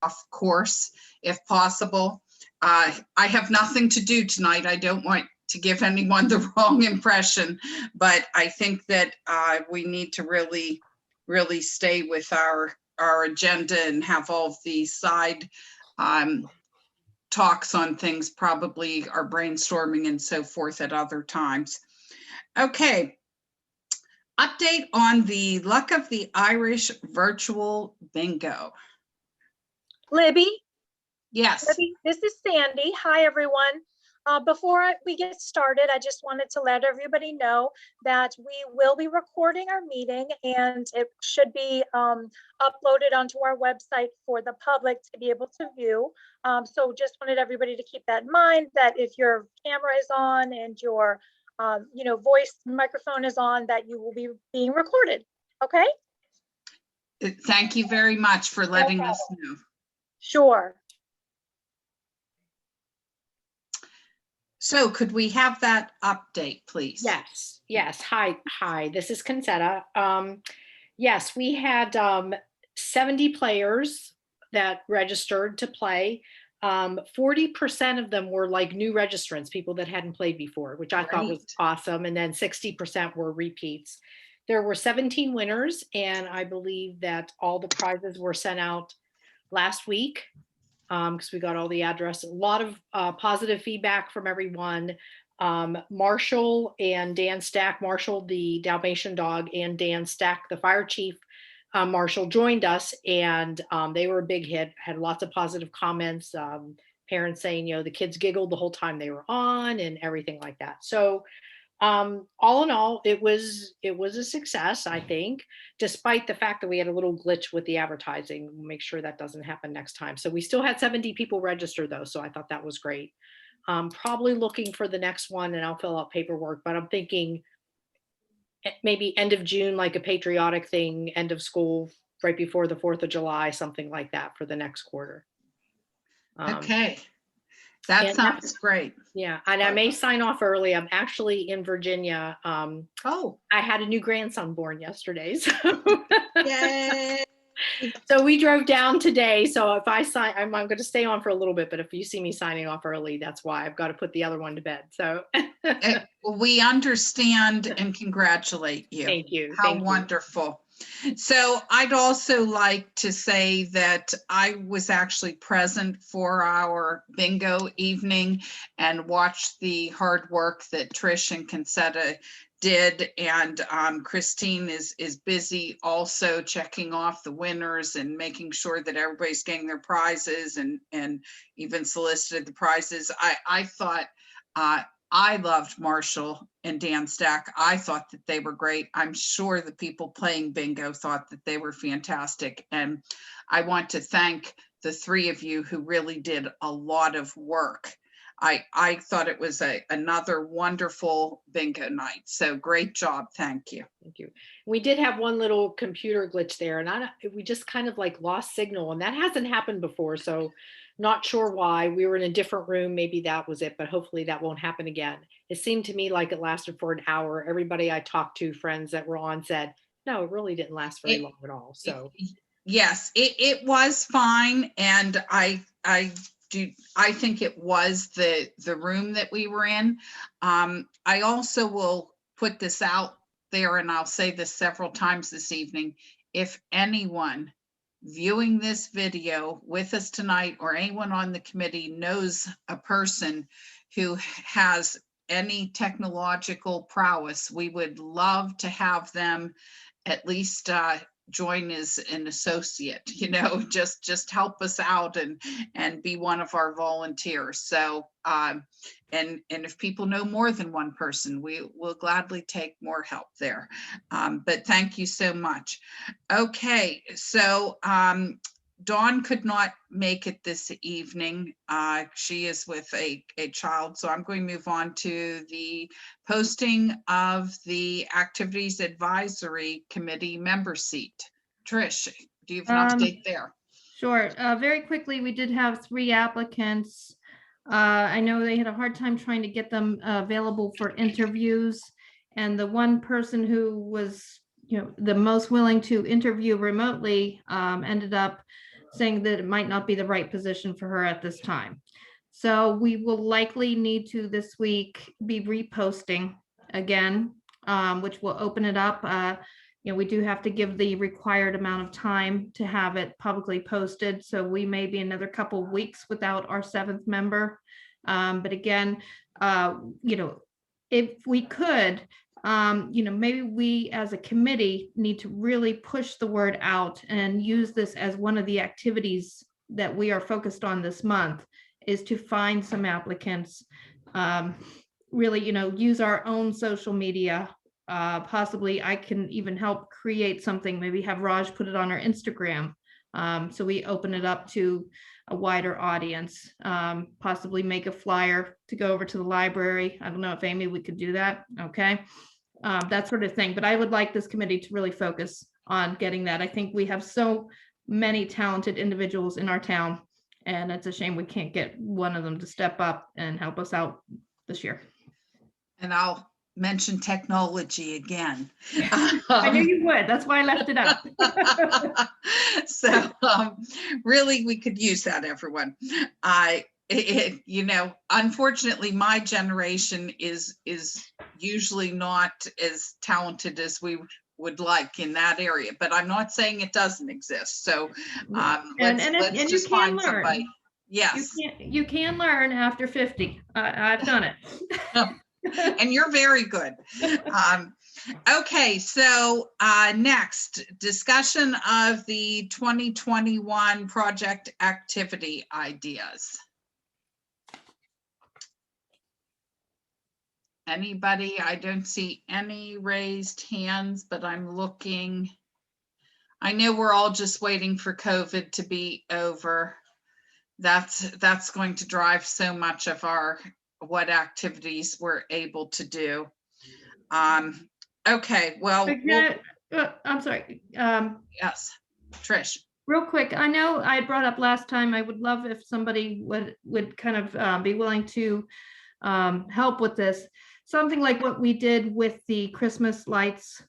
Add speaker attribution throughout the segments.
Speaker 1: off course if possible. I have nothing to do tonight. I don't want to give anyone the wrong impression, but I think that we need to really stay with our agenda and have all of these side talks on things, probably our brainstorming and so forth at other times. Okay. Update on the Luck of the Irish virtual bingo.
Speaker 2: Libby?
Speaker 1: Yes.
Speaker 2: Libby, this is Sandy. Hi, everyone. Before we get started, I just wanted to let everybody know that we will be recording our meeting, and it should be uploaded onto our website for the public to be able to view. So just wanted everybody to keep that in mind, that if your camera is on and your voice microphone is on, that you will be being recorded. Okay?
Speaker 1: Thank you very much for letting us know.
Speaker 2: Sure.
Speaker 1: So could we have that update, please?
Speaker 3: Yes. Hi, this is Concetta. Yes, we had 70 players that registered to play. 40% of them were like new registrants, people that hadn't played before, which I thought was awesome. And then 60% were repeats. There were 17 winners, and I believe that all the prizes were sent out last week. Because we got all the address, a lot of positive feedback from everyone. Marshall and Dan Stack, Marshall, the Dalmatian dog, and Dan Stack, the fire chief, Marshall, joined us, and they were a big hit, had lots of positive comments, parents saying, the kids giggled the whole time they were on and everything like that. So all in all, it was a success, I think, despite the fact that we had a little glitch with the advertising. We'll make sure that doesn't happen next time. So we still had 70 people register though. So I thought that was great. Probably looking for the next one, and I'll fill out paperwork, but I'm thinking maybe end of June, like a patriotic thing, end of school, right before the 4th of July, something like that for the next quarter.
Speaker 1: Okay. That sounds great.
Speaker 3: Yeah, and I may sign off early. I'm actually in Virginia. I had a new grandson born yesterday. So.
Speaker 1: Yay!
Speaker 3: So we drove down today. So if I sign, I'm going to stay on for a little bit, but if you see me signing off early, that's why I've got to put the other one to bed. So
Speaker 1: we understand and congratulate you.
Speaker 3: Thank you.
Speaker 1: How wonderful. So I'd also like to say that I was actually present for our bingo evening and watched the hard work that Trish and Concetta did, and Christine is busy also checking off the winners and making sure that everybody's getting their prizes, and even solicited the prizes. I thought I loved Marshall and Dan Stack. I thought that they were great. I'm sure the people playing bingo thought that they were fantastic. And I want to thank the three of you who really did a lot of work. I thought it was another wonderful bingo night. So great job. Thank you.
Speaker 3: Thank you. We did have one little computer glitch there, and we just kind of like lost signal, and that hasn't happened before. So not sure why. We were in a different room. Maybe that was it, but hopefully that won't happen again. It seemed to me like it lasted for an hour. Everybody I talked to, friends that were on, said, no, it really didn't last very long at all. So
Speaker 1: yes, it was fine. And I think it was the room that we were in. I also will put this out there, and I'll say this several times this evening. If anyone viewing this video with us tonight, or anyone on the committee knows a person who has any technological prowess, we would love to have them at least join as an associate, just help us out and be one of our volunteers. So and if people know more than one person, we will gladly take more help there. But thank you so much. Okay, so Dawn could not make it this evening. She is with a child, so I'm going to move on to the posting of the Activities Advisory Committee member seat. Trish, do you have an update there?
Speaker 4: Sure. Very quickly, we did have 3 applicants. I know they had a hard time trying to get them available for interviews, and the one person who was the most willing to interview remotely ended up saying that it might not be the right position for her at this time. So we will likely need to this week be reposting again, which will open it up. We do have to give the required amount of time to have it publicly posted. So we may be another couple of weeks without our 7th member. But again, if we could, maybe we as a committee need to really push the word out and use this as one of the activities that we are focused on this month, is to find some applicants, really, use our own social media. Possibly I can even help create something, maybe have Raj put it on our Instagram. So we open it up to a wider audience, possibly make a flyer to go over to the library. I don't know if Amy, we could do that. Okay. That sort of thing. But I would like this committee to really focus on getting that. I think we have so many talented individuals in our town, and it's a shame we can't get one of them to step up and help us out this year.
Speaker 1: And I'll mention technology again.
Speaker 4: I knew you would. That's why I left it out.
Speaker 1: So really, we could use that, everyone. Unfortunately, my generation is usually not as talented as we would like in that area, but I'm not saying it doesn't exist. So let's just find somebody. Yes.
Speaker 4: You can learn after 50. I've done it.
Speaker 1: And you're very good. Okay, so next, discussion of the 2021 project activity ideas. Anybody? I don't see any raised hands, but I'm looking. I know we're all just waiting for COVID to be over. That's going to drive so much of what activities we're able to do. Okay, well,
Speaker 4: I'm sorry.
Speaker 1: Yes, Trish.
Speaker 4: Real quick, I know I brought up last time, I would love if somebody would kind of be willing to help with this. Something like what we did with the Christmas lights.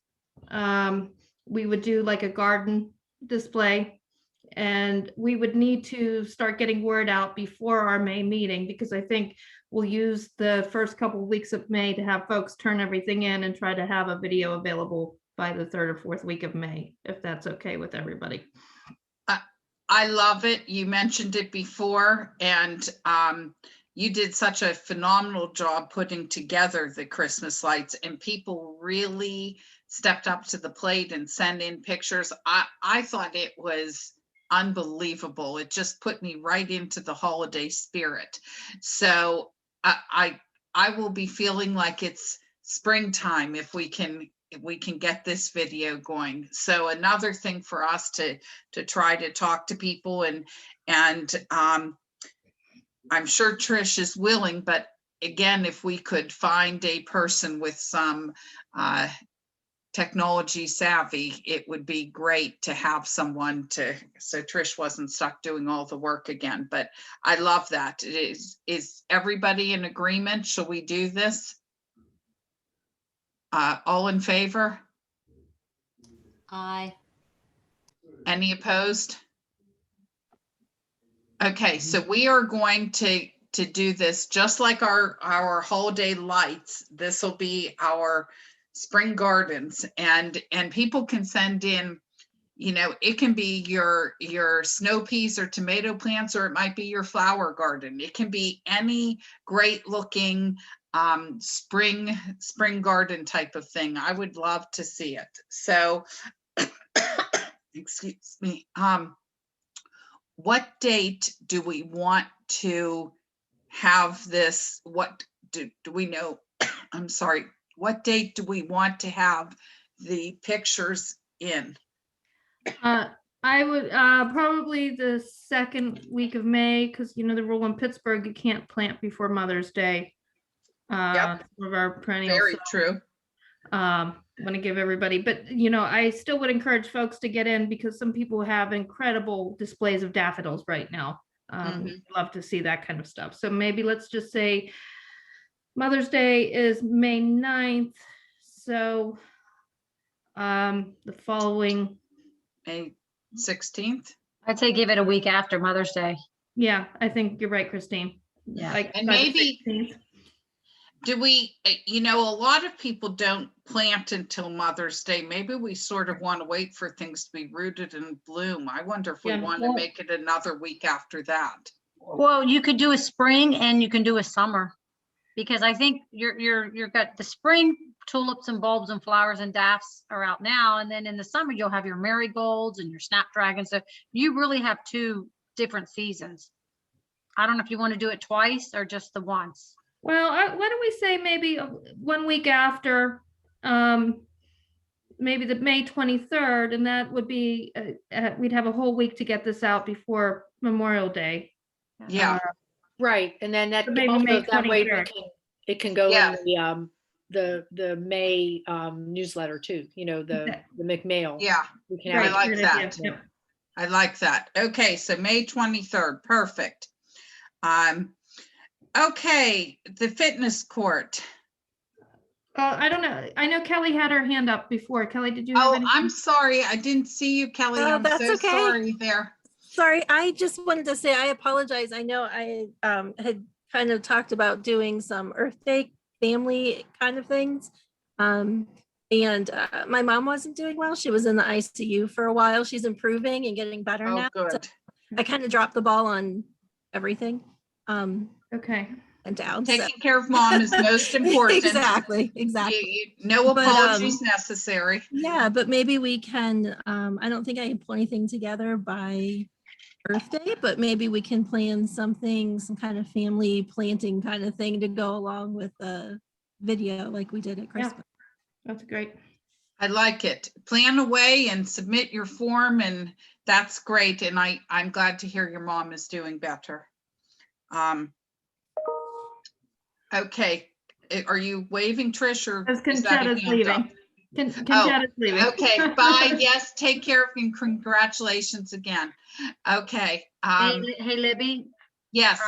Speaker 4: We would do like a garden display, and we would need to start getting word out before our May meeting, because I think we'll use the first couple of weeks of May to have folks turn everything in and try to have a video available by the 3rd or 4th week of May, if that's okay with everybody.
Speaker 1: I love it. You mentioned it before, and you did such a phenomenal job putting together the Christmas lights, and people really stepped up to the plate and sent in pictures. I thought it was unbelievable. It just put me right into the holiday spirit. So I will be feeling like it's springtime if we can get this video going. So another thing for us to try to talk to people, and I'm sure Trish is willing, but again, if we could find a person with some technology savvy, it would be great to have someone so Trish wasn't stuck doing all the work again. But I love that. Is everybody in agreement? Shall we do this? All in favor?
Speaker 5: Aye.
Speaker 1: Any opposed? Okay, so we are going to do this just like our holiday lights. This will be our spring gardens, and people can send in, it can be your snow peas or tomato plants, or it might be your flower garden. It can be any great looking spring garden type of thing. I would love to see it. So excuse me. What date do we want to have this? What do we know? I'm sorry. What date do we want to have the pictures in?
Speaker 4: I would probably the 2nd week of May, because the rule in Pittsburgh, you can't plant before Mother's Day.
Speaker 1: Yep.
Speaker 4: Some of our perennials.
Speaker 1: Very true.
Speaker 4: Want to give everybody, but I still would encourage folks to get in, because some people have incredible displays of daffodils right now. Love to see that kind of stuff. So maybe let's just say Mother's Day is May 9th. So the following
Speaker 1: May 16th.
Speaker 5: I'd say give it a week after Mother's Day.
Speaker 4: Yeah, I think you're right, Christine.
Speaker 5: Yeah.
Speaker 4: Like
Speaker 1: And
Speaker 4: by the
Speaker 1: maybe-
Speaker 4: 16th.
Speaker 1: Do we, a lot of people don't plant until Mother's Day. Maybe we sort of want to wait for things to be rooted and bloom. I wonder if we
Speaker 4: Yeah.
Speaker 1: want to make it another week after that.
Speaker 5: Well, you could do a spring and you can do a summer. Because I think you've got the spring tulips and bulbs and flowers and daffs are out now. And then in the summer, you'll have your marigolds and your snapdragons. So you really have two different seasons. I don't know if you want to do it twice or just the once.
Speaker 4: Well, why don't we say maybe 1 week after, maybe the May 23rd, and that would be, we'd have a whole week to get this out before Memorial Day.
Speaker 1: Yeah,
Speaker 3: Right, and then that
Speaker 4: So maybe
Speaker 3: also
Speaker 4: May
Speaker 3: that way we
Speaker 4: 23rd.
Speaker 3: it can go
Speaker 1: Yeah.
Speaker 3: in the May newsletter too, the McMail.
Speaker 1: yeah,
Speaker 3: We can
Speaker 1: I
Speaker 3: have
Speaker 1: like
Speaker 4: good
Speaker 1: that.
Speaker 4: idea. Yep.
Speaker 1: I like that. Okay, so May 23rd, perfect. Okay, the fitness court.
Speaker 4: I don't know. I know Kelly had her hand up before. Kelly, did you have
Speaker 1: Oh,
Speaker 4: anything?
Speaker 1: I'm sorry. I didn't see you, Kelly.
Speaker 6: Oh,
Speaker 1: I'm
Speaker 6: that's
Speaker 1: so
Speaker 6: okay.
Speaker 1: sorry there.
Speaker 6: Sorry, I just wanted to say I apologize. I know I had kind of talked about doing some Earth Day family kind of things. And my mom wasn't doing well. She was in the ICU for a while. She's improving and getting better
Speaker 1: Oh,
Speaker 6: now. So
Speaker 1: good.
Speaker 6: I kind of dropped the ball on everything.
Speaker 4: Okay.
Speaker 6: And down. so-
Speaker 1: Taking care of mom is most important.
Speaker 6: Exactly,
Speaker 1: You-
Speaker 6: exactly.
Speaker 1: No
Speaker 6: But,
Speaker 1: apologies necessary.
Speaker 6: Yeah, but maybe we can, I don't think I can pull anything together by Earth Day, but maybe we can plan something, some kind of family planting kind of thing to go along with the video like we did at Christmas.
Speaker 4: That's great.
Speaker 1: I like it. Plan away and submit your form, and that's great. And I'm glad to hear your mom is doing better. Okay, are you waving, Trish, or
Speaker 4: As
Speaker 1: is that a
Speaker 4: Conchetta's
Speaker 1: hand up?
Speaker 4: leaving. Conchetta's leaving.
Speaker 1: Okay, bye. Yes, take care and congratulations again. Okay,
Speaker 5: Hey, Libby,
Speaker 1: yes,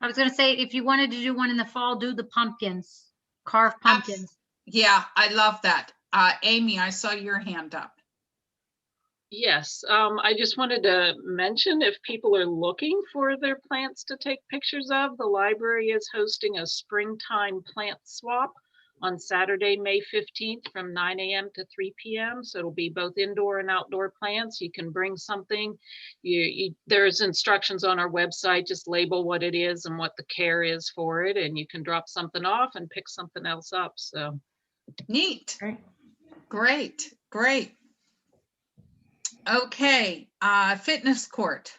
Speaker 5: I was gonna say, if you wanted to do one in the fall, do the pumpkins, carved
Speaker 1: Abs-
Speaker 5: pumpkins.
Speaker 1: yeah, I love that. Amy, I saw your hand up.
Speaker 7: Yes, I just wanted to mention, if people are looking for their plants to take pictures of, the library is hosting a springtime plant swap on Saturday, May 15th from 9 a.m. to 3 p.m. So it'll be both indoor and outdoor plants. You can bring something. There's instructions on our website, just label what it is and what the care is for it, and you can drop something off and pick something else up. So
Speaker 1: Neat.
Speaker 4: Right.
Speaker 1: Great, great. Okay, fitness court.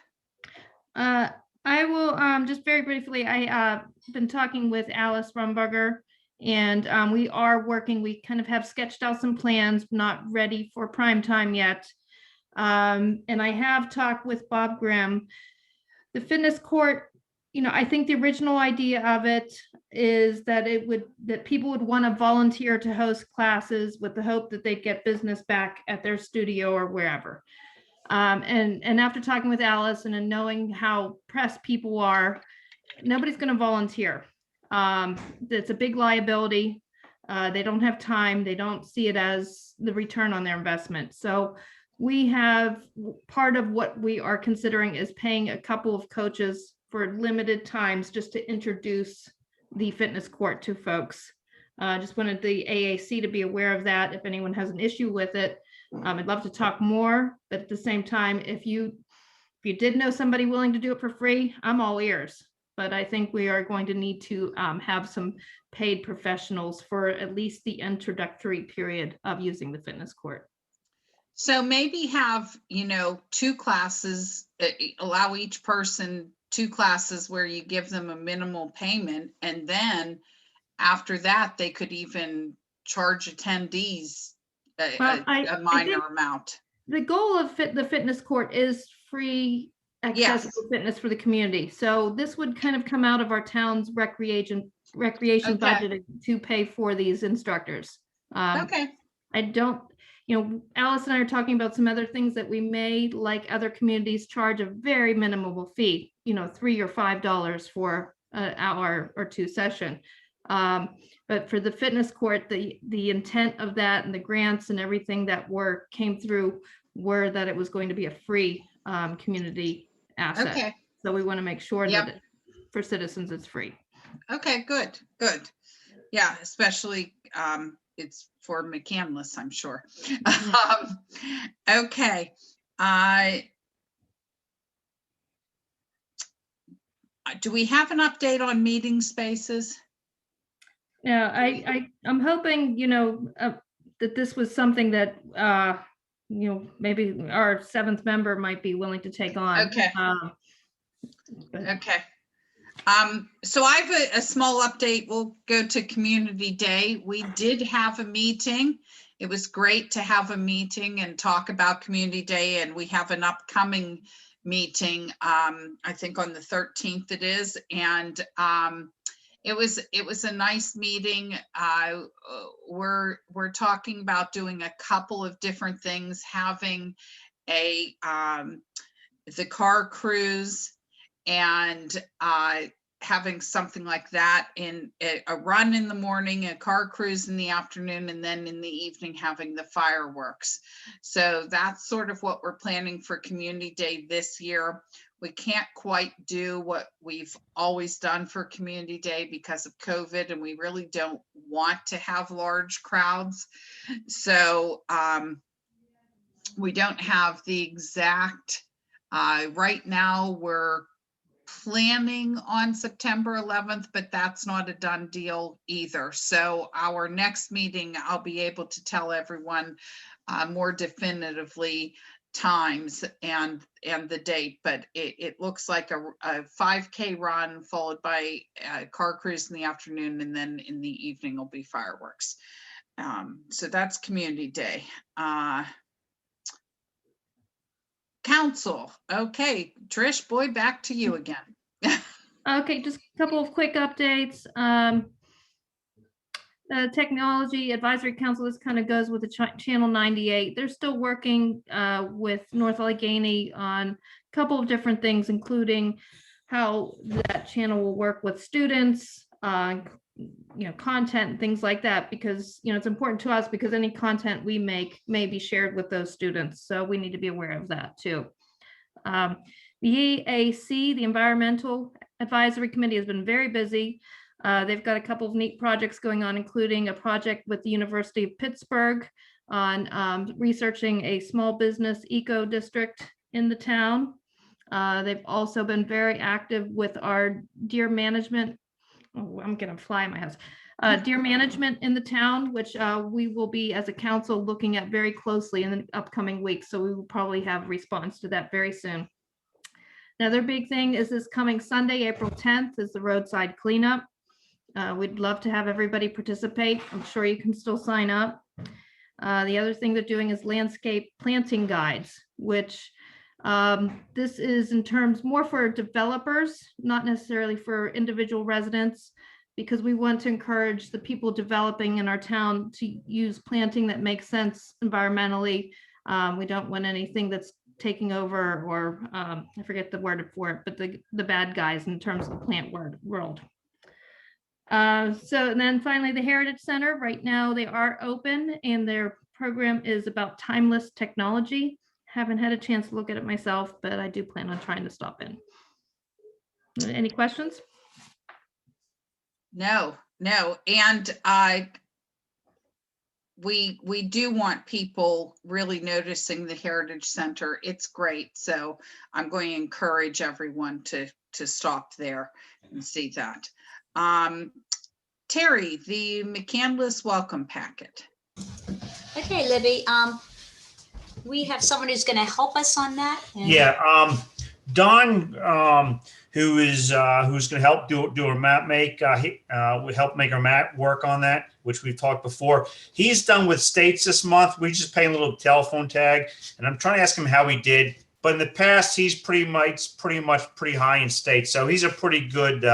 Speaker 4: I will just very briefly, I been talking with Alice Rumberger, and we are working, we kind of have sketched out some plans, not ready for prime time yet. And I have talked with Bob Grimm. The fitness court, I think the original idea of it is that that people would want to volunteer to host classes with the hope that they'd get business back at their studio or wherever. And after talking with Alice and knowing how pressed people are, nobody's going to volunteer. It's a big liability. They don't have time. They don't see it as the return on their investment. So we have, part of what we are considering is paying a couple of coaches for limited times just to introduce the fitness court to folks. Just wanted the AAC to be aware of that. If anyone has an issue with it, I'd love to talk more, but at the same time, if you did know somebody willing to do it for free, I'm all ears. But I think we are going to need to have some paid professionals for at least the introductory period of using the fitness court.
Speaker 1: So maybe have, 2 classes, allow each person 2 classes where you give them a minimal payment. And then after that, they could even charge attendees
Speaker 4: Well, I
Speaker 1: a
Speaker 4: think
Speaker 1: minor amount.
Speaker 4: the goal of the fitness court is free accessible fitness for the community. So this would kind of come out of our town's recreation
Speaker 1: Okay.
Speaker 4: budget to pay for these instructors.
Speaker 1: Okay,
Speaker 4: I don't, Alice and I are talking about some other things that we may, like other communities, charge a very minimal fee, $3 or $5 for an hour or 2 session. But for the fitness court, the intent of that and the grants and everything that came through were that it was going to be a free community asset.
Speaker 1: Okay,
Speaker 4: So we want to make sure
Speaker 1: Yep.
Speaker 4: that for citizens, it's free.
Speaker 1: okay, good, good. Yeah, especially, it's for McCandless, I'm sure. Okay, do we have an update on meeting spaces?
Speaker 4: Yeah, I'm hoping, that this was something that, maybe our seventh member might be willing to take on.
Speaker 1: Okay.
Speaker 4: But
Speaker 1: Okay. So I have a small update. We'll go to Community Day. We did have a meeting. It was great to have a meeting and talk about Community Day, and we have an upcoming meeting, I think on the 13th it is, and it was a nice meeting. We're talking about doing a couple of different things, having the car cruise and having something like that in a run in the morning, a car cruise in the afternoon, and then in the evening having the fireworks. So that's sort of what we're planning for Community Day this year. We can't quite do what we've always done for Community Day because of COVID, and we really don't want to have large crowds. So we don't have the exact, right now we're planning on September 11th, but that's not a done deal either. So our next meeting, I'll be able to tell everyone more definitively times and the date, but it looks like a 5K run followed by a car cruise in the afternoon, and then in the evening will be fireworks. So that's Community Day. Council. Okay, Trish, boy, back to you again.
Speaker 4: okay, just a couple of quick updates. The Technology Advisory Council, this kind of goes with the Channel 98. They're still working with North Allegheny on a couple of different things, including how that channel will work with students, content and things like that, because it's important to us because any content we make may be shared with those students, so we need to be aware of that too. The EAC, the Environmental Advisory Committee, has been very busy. They've got a couple of neat projects going on, including a project with the University of Pittsburgh on researching a small business eco district in the town. They've also been very active with our deer management. Oh, I'm gonna fly in my house. Deer management in the town, which we will be as a council looking at very closely in the upcoming weeks. So we will probably have a response to that very soon. Another big thing is this coming Sunday, April 10th, is the roadside cleanup. We'd love to have everybody participate. I'm sure you can still sign up. The other thing they're doing is landscape planting guides, which this is in terms more for developers, not necessarily for individual residents, because we want to encourage the people developing in our town to use planting that makes sense environmentally. We don't want anything that's taking over, or I forget the word for it, but the bad guys in terms of the plant world. So and then finally, the Heritage Center, right now they are open and their program is about timeless technology. Haven't had a chance to look at it myself, but I do plan on trying to stop in. Any questions?
Speaker 1: No. And we do want people really noticing the Heritage Center. It's great. So I'm going to encourage everyone to stop there and see that. Terry, the McCandless welcome packet.
Speaker 8: Okay, Libby, we have someone who's going to help us on that.
Speaker 9: Yeah, Don, who's going to help do a map make, would help make our map work on that, which we've talked before. He's done with states this month. We just pay a little telephone tag, and I'm trying to ask him how he did. But in the past, he's pretty high in states, so he's a pretty good.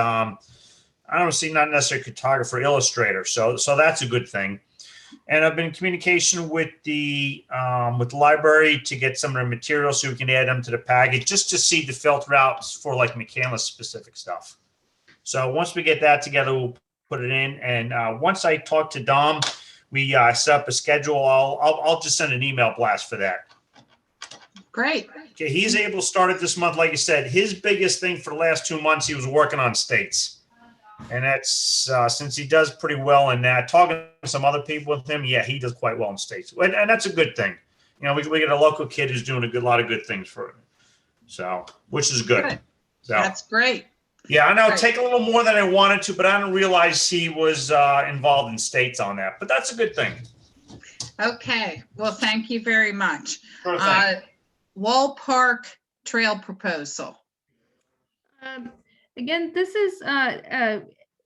Speaker 9: I don't see, not necessarily cartographer, illustrator. So that's a good thing. And I've been in communication with the library to get some of their materials so we can add them to the package, just to see the filter outs for like McCandless specific stuff. So once we get that together, we'll put it in. And once I talk to Dom, we set up a schedule. I'll just send an email blast for that.
Speaker 1: Great.
Speaker 9: Okay, he's able to start it this month. Like you said, his biggest thing for the last 2 months, he was working on states. And that's since he does pretty well in that. Talking to some other people with him, yeah, he does quite well in states. And that's a good thing. You know, we get a local kid who's doing a lot of good things for him. So, which is good.
Speaker 1: Good.
Speaker 9: So,
Speaker 1: That's great.
Speaker 9: yeah, I know
Speaker 1: Great.
Speaker 9: take a little more than I wanted to, but I didn't realize he was involved in states on that. But that's a good thing.
Speaker 1: Okay. Well, thank you very much.
Speaker 9: Sure thing.
Speaker 1: Wall Park Trail proposal.
Speaker 4: Again, this is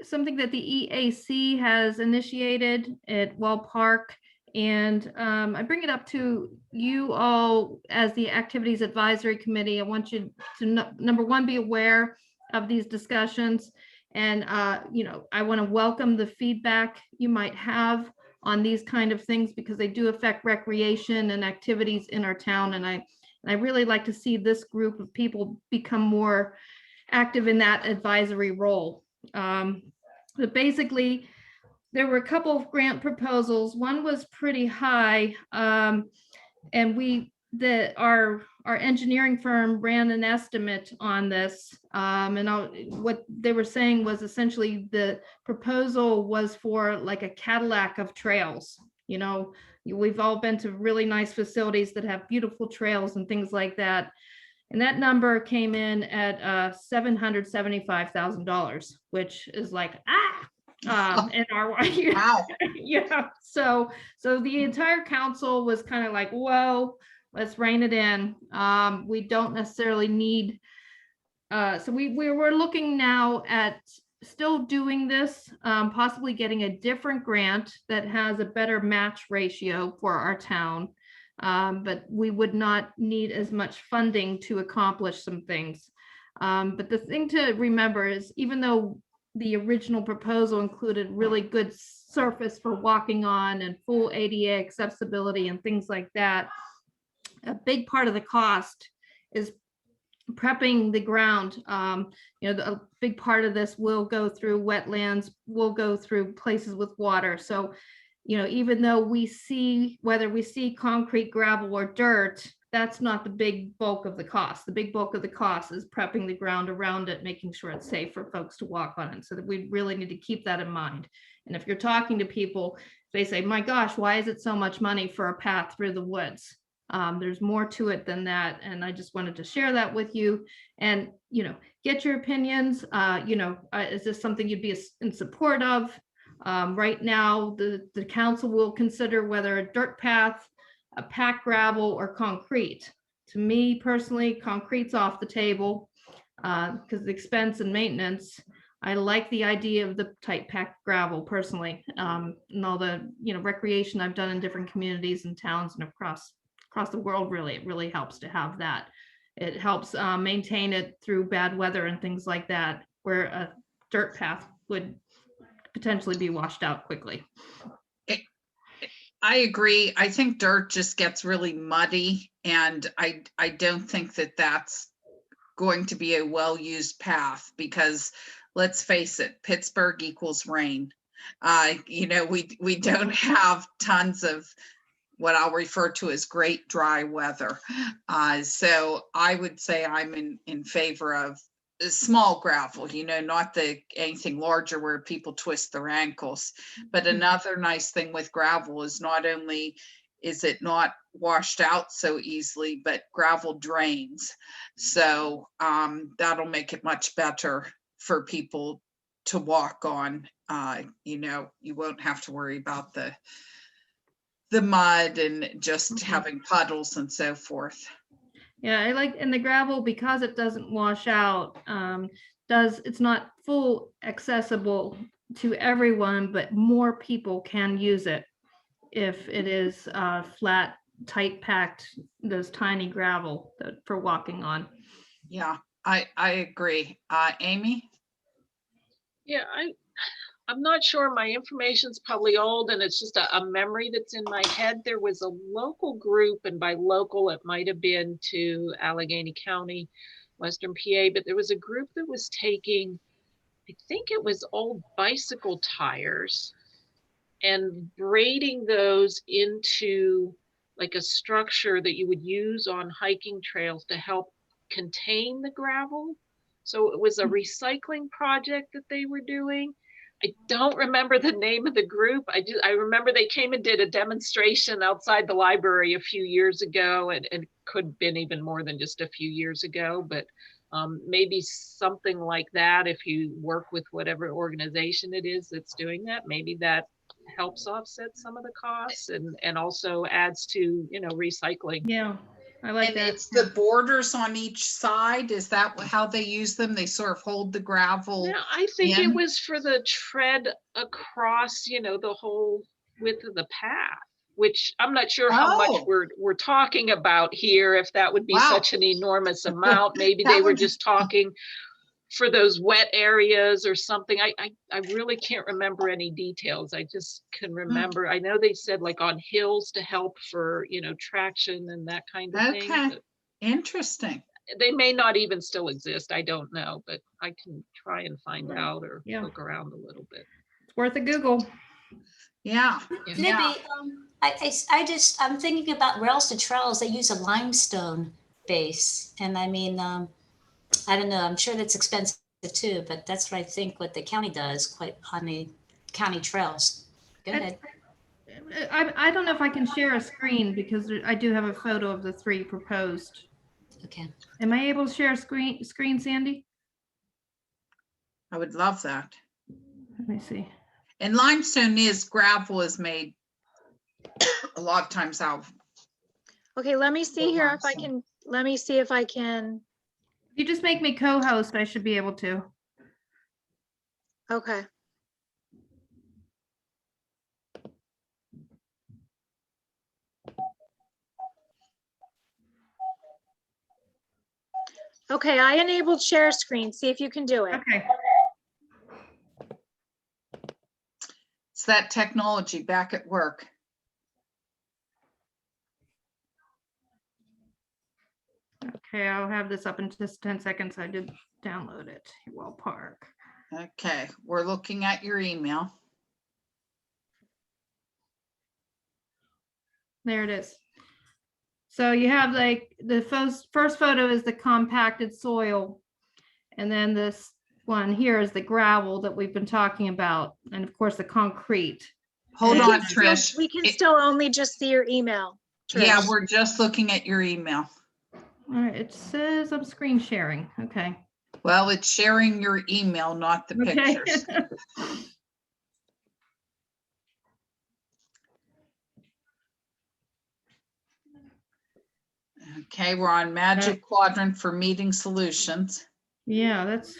Speaker 4: something that the EAC has initiated at Wall Park. And I bring it up to you all as the Activities Advisory Committee. I want you to, number one, be aware of these discussions. And, I want to welcome the feedback you might have on these kind of things because they do affect recreation and activities in our town. And I really like to see this group of people become more active in that advisory role. But basically, there were a couple of grant proposals. One was pretty high, and our engineering firm ran an estimate on this. What they were saying was essentially the proposal was for like a Cadillac of trails. You know, we've all been to really nice facilities that have beautiful trails and things like that. And that number came in at $775,000, which is like, in our
Speaker 1: Wow.
Speaker 4: yeah. So the entire council was kind of like, whoa, let's rein it in. We don't necessarily need, so we were looking now at still doing this, possibly getting a different grant that has a better match ratio for our town. But we would not need as much funding to accomplish some things. But the thing to remember is even though the original proposal included really good surface for walking on and full ADA accessibility and things like that, a big part of the cost is prepping the ground. A big part of this will go through wetlands, will go through places with water. So even though whether we see concrete, gravel, or dirt, that's not the big bulk of the cost. The big bulk of the cost is prepping the ground around it, making sure it's safe for folks to walk on it. So that we really need to keep that in mind. And if you're talking to people, they say, my gosh, why is it so much money for a path through the woods? There's more to it than that. And I just wanted to share that with you and, get your opinions. Is this something you'd be in support of? Right now, the council will consider whether a dirt path, a packed gravel, or concrete. To me personally, concrete's off the table because the expense and maintenance. I like the idea of the tight packed gravel personally, and all the recreation I've done in different communities and towns and across the world. It really helps to have that. It helps maintain it through bad weather and things like that, where a dirt path would potentially be washed out quickly.
Speaker 1: I agree. I think dirt just gets really muddy, and I don't think that that's going to be a well-used path because let's face it, Pittsburgh equals rain. We don't have tons of what I'll refer to as great dry weather. So I would say I'm in favor of small gravel, not anything larger where people twist their ankles. But another nice thing with gravel is not only is it not washed out so easily, but gravel drains. So that'll make it much better for people to walk on. You won't have to worry about the mud and just having puddles and so forth.
Speaker 4: Yeah, and the gravel, because it doesn't wash out, it's not full accessible to everyone, but more people can use it if it is flat, tight packed, those tiny gravel for walking on.
Speaker 1: Yeah, I agree. Amy?
Speaker 7: Yeah, I'm not sure. My information's probably old and it's just a memory that's in my head. There was a local group, and by local, it might have been to Allegheny County, Western PA, but there was a group that was taking, I think it was old bicycle tires and braiding those into like a structure that you would use on hiking trails to help contain the gravel. So it was a recycling project that they were doing. I don't remember the name of the group. I remember they came and did a demonstration outside the library a few years ago, and it could have been even more than just a few years ago, but maybe something like that. If you work with whatever organization it is that's doing that, maybe that helps offset some of the costs and also adds to, recycling.
Speaker 4: Yeah, I like
Speaker 1: And
Speaker 4: that.
Speaker 1: it's the borders on each side. Is that how they use them? They sort of hold the gravel.
Speaker 7: Yeah, I think it
Speaker 1: in?
Speaker 7: was for the tread across, the whole width of the path, which I'm not sure how much
Speaker 1: Oh.
Speaker 7: we're talking about here, if that would be
Speaker 1: Wow.
Speaker 7: such an enormous amount. Maybe
Speaker 1: That
Speaker 7: they were
Speaker 1: would-
Speaker 7: just talking for those wet areas or something. I really can't remember any details. I just can remember, I know they said like on hills to help for, traction and that kind of thing.
Speaker 1: Okay,
Speaker 7: but
Speaker 1: interesting.
Speaker 7: they may not even still exist. I don't know, but I can try and find out or
Speaker 4: Yeah.
Speaker 7: look around a little bit.
Speaker 4: It's worth a Google.
Speaker 1: Yeah.
Speaker 7: Yeah.
Speaker 8: Libby, I'm thinking about Rails to Trails. They use a limestone base. And I mean, I don't know, I'm sure that's expensive too, but that's what I think what the county does quite on the county trails. Go ahead.
Speaker 4: I don't know if I can share a screen because I do have a photo of the 3 proposed.
Speaker 8: Okay.
Speaker 4: Am I able to share a screen, Sandy?
Speaker 1: I would love that.
Speaker 4: Let me see.
Speaker 1: And gravel is made a lot of times out.
Speaker 2: Okay, let me see
Speaker 1: Hold
Speaker 2: here
Speaker 1: on,
Speaker 2: if I
Speaker 1: so-
Speaker 2: can, let me see if I can.
Speaker 4: If you just make me co-host, I should be able to.
Speaker 2: Okay. Okay, I enabled share screen. See if you can do it.
Speaker 4: Okay.
Speaker 1: It's that technology back at work.
Speaker 4: Okay, I'll have this up in just 10 seconds. I did download it. Well Park.
Speaker 1: Okay, we're looking at your email.
Speaker 4: There it is. So you have like the first photo is the compacted soil. And then this one here is the gravel that we've been talking about. And of course, the concrete.
Speaker 1: Hold
Speaker 4: We
Speaker 1: on,
Speaker 2: Still-
Speaker 1: Trish.
Speaker 2: We can
Speaker 1: It-
Speaker 2: still only just see your email.
Speaker 1: Yeah,
Speaker 2: Trish.
Speaker 1: we're just looking at your email.
Speaker 4: All right, it says I'm screen sharing. Okay.
Speaker 1: Well, it's sharing your email, not the
Speaker 4: Okay.
Speaker 1: pictures. Okay, we're on Magic Quadrant for Meeting Solutions.
Speaker 4: Yeah, that's.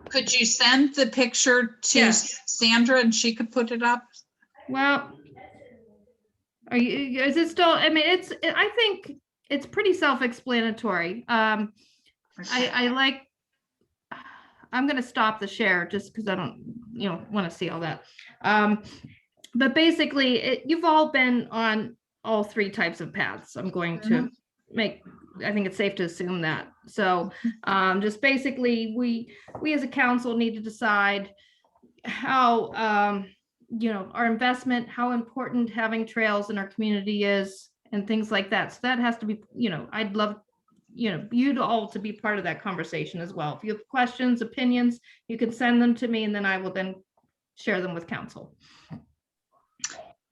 Speaker 1: Could you send the picture to
Speaker 4: Yes.
Speaker 1: Sandra and she could put it up?
Speaker 4: Well, is it still, I mean, I think it's pretty self-explanatory. I like, I'm going to stop the share just because I don't, want to see all that. But basically, you've all been on all 3 types of paths. I'm going to I think it's safe to assume that. So just basically, we as a council need to decide how, our investment, how important having trails in our community is and things like that. So that has to be, I'd love, you all to be part of that conversation as well. If you have questions, opinions, you can send them to me and then I will then share them with council.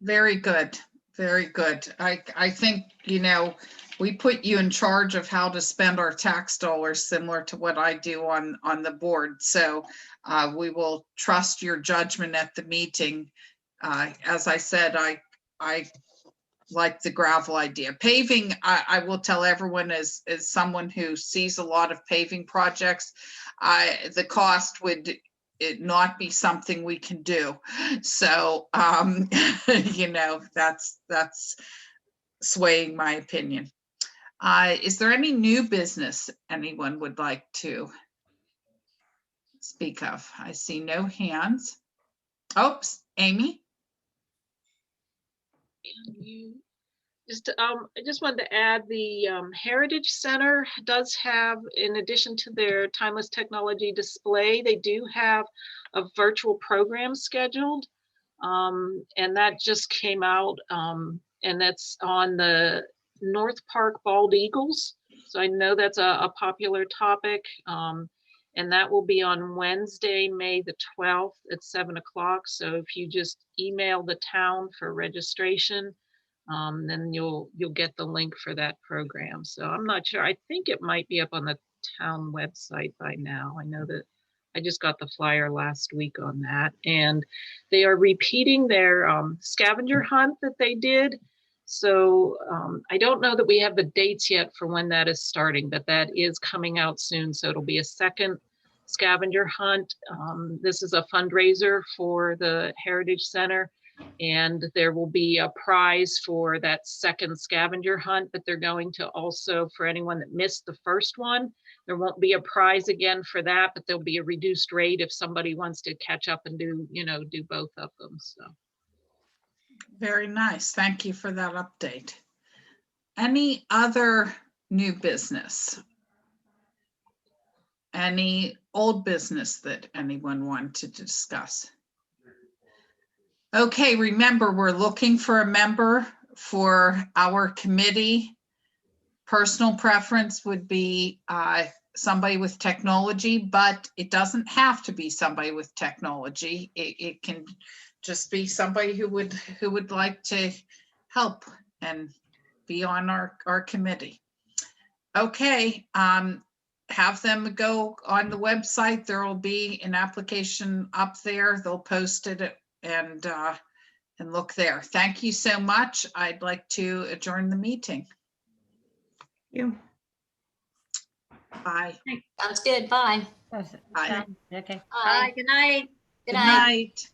Speaker 1: Very good, very good. I think, we put you in charge of how to spend our tax dollars, similar to what I do on the board. So we will trust your judgment at the meeting. As I said, I like the gravel idea. Paving, I will tell everyone as someone who sees a lot of paving projects, the cost would it not be something we can do. So, that's swaying my opinion. Is there any new business anyone would like to speak of? I see no hands. Oops, Amy?
Speaker 7: I just wanted to add the Heritage Center does have, in addition to their timeless technology display, they do have a virtual program scheduled. And that just came out, and that's on the North Park Bald Eagles. So I know that's a popular topic. And that will be on Wednesday, May the 12th at 7 o'clock. So if you just email the town for registration, then you'll get the link for that program. So I'm not sure. I think it might be up on the town website by now. I know that I just got the flyer last week on that. And they are repeating their scavenger hunt that they did. So I don't know that we have the dates yet for when that is starting, but that is coming out soon. So it'll be a second scavenger hunt. This is a fundraiser for the Heritage Center, and there will be a prize for that second scavenger hunt, but they're going to also, for anyone that missed the first one, there won't be a prize again for that, but there'll be a reduced rate if somebody wants to catch up and do both of them. So.
Speaker 1: Very nice. Thank you for that update. Any other new business? Any old business that anyone wanted to discuss? Okay, remember, we're looking for a member for our committee. Personal preference would be somebody with technology, but it doesn't have to be somebody with technology. It can just be somebody who would like to help and be on our committee. Okay, have them go on the website. There will be an application up there. They'll post it and look there. Thank you so much. I'd like to adjourn the meeting.
Speaker 4: You.
Speaker 1: Bye.
Speaker 8: Sounds good. Bye.
Speaker 1: Bye.
Speaker 5: Okay.
Speaker 8: Bye.
Speaker 5: Good night.
Speaker 8: Good
Speaker 1: Good
Speaker 8: night.
Speaker 1: night.